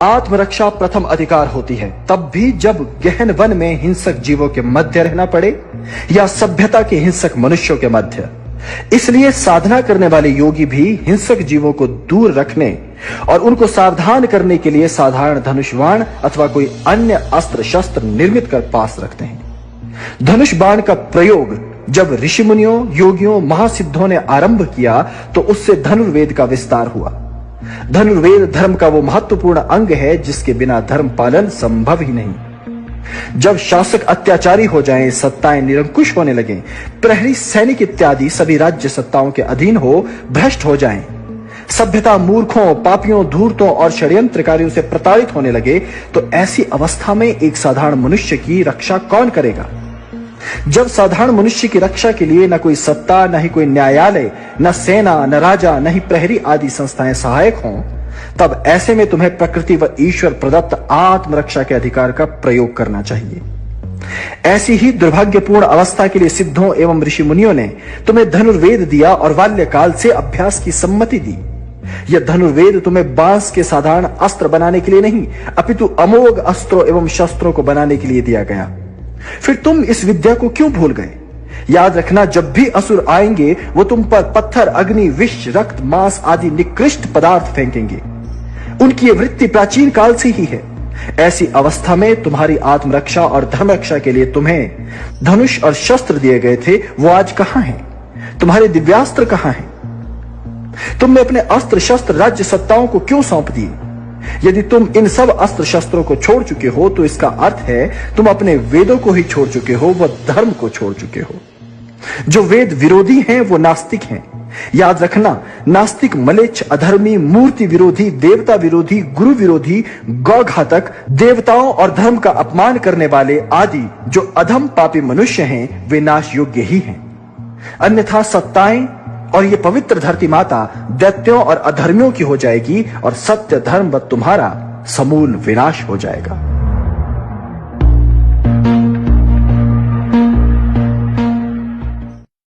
आत्मरक्षा प्रथम अधिकार होती है, तब भी जब गहन वन में हिंसक जीवों के मध्य रहना पड़े या सभ्यता के हिंसक मनुष्यों के मध्य। इसलिए साधना करने वाले योगी भी हिंसक जीवों को दूर रखने और उनको सावधान करने के लिए साधारण धनुष बाण अथवा कोई अन्य अस्त्र शस्त्र निर्मित कर पास रखते हैं। धनुष बाण का प्रयोग जब ऋषि मुनियों, योगियों, महासिद्धों ने आरंभ किया तो उससे धनुर्वेद का विस्तार हुआ। धनुर्वेद धर्म का वो महत्वपूर्ण अंग है जिसके बिना धर्म पालन संभव ही नहीं। जब शासक अत्याचारी हो जाएं, सत्ताएं निरंकुश होने लगें, प्रहरी, सैनिक इत्यादि सभी राज्य सत्ताओं के अधीन हो भ्रष्ट हो जाएं, सभ्यता मूर्खों, पापियों, धूर्तों और षड्यंत्रकारियों से प्रताड़ित होने लगे, तो ऐसी अवस्था में एक साधारण मनुष्य की रक्षा कौन करेगा? जब साधारण मनुष्य की रक्षा के लिए न कोई सत्ता, न ही कोई न्यायालय, न सेना, न राजा, न ही प्रहरी आदि संस्थाएं सहायक हों, तब ऐसे में तुम्हें प्रकृति व ईश्वर प्रदत्त आत्मरक्षा के अधिकार का प्रयोग करना चाहिए। ऐसी ही दुर्भाग्यपूर्ण अवस्था के लिए सिद्धों एवं ऋषि मुनियों ने तुम्हें धनुर्वेद दिया और बाल्यकाल से अभ्यास की सम्मति दी। यह धनुर्वेद तुम्हें बांस के साधारण अस्त्र बनाने के लिए नहीं, अपितु अमोघ अस्त्रों एवं शस्त्रों को बनाने के लिए दिया गया। फिर तुम इस विद्या को क्यों भूल गए? याद रखना, जब भी असुर आएंगे वो तुम पर पत्थर, अग्नि, विष, रक्त, मांस आदि निकृष्ट पदार्थ फेंकेंगे। उनकी ये वृत्ति प्राचीन काल से ही है। ऐसी अवस्था में तुम्हारी आत्मरक्षा और धर्मरक्षा के लिए तुम्हें धनुष और शस्त्र दिए गए थे, वो आज कहां हैं? तुम्हारे दिव्यास्त्र कहां हैं? तुमने अपने अस्त्र शस्त्र राज्य सत्ताओं को क्यों सौंप दिए? यदि तुम इन सब अस्त्र शस्त्रों को छोड़ चुके हो तो इसका अर्थ है तुम अपने वेदों को ही छोड़ चुके हो, वह धर्म को छोड़ चुके हो। जो वेद विरोधी हैं वो नास्तिक हैं। याद रखना, नास्तिक मलेच्छ, अधर्मी, मूर्ति विरोधी, देवता विरोधी, गुरु विरोधी, गौघातक, देवताओं और धर्म का अपमान करने वाले आदि जो अधम पापी मनुष्य हैं वे नाश योग्य ही हैं। अन्यथा सत्ताएं और ये पवित्र धरती माता दैत्यों और अधर्मियों की हो जाएगी और सत्य, धर्म व तुम्हारा समूल विनाश हो जाएगा।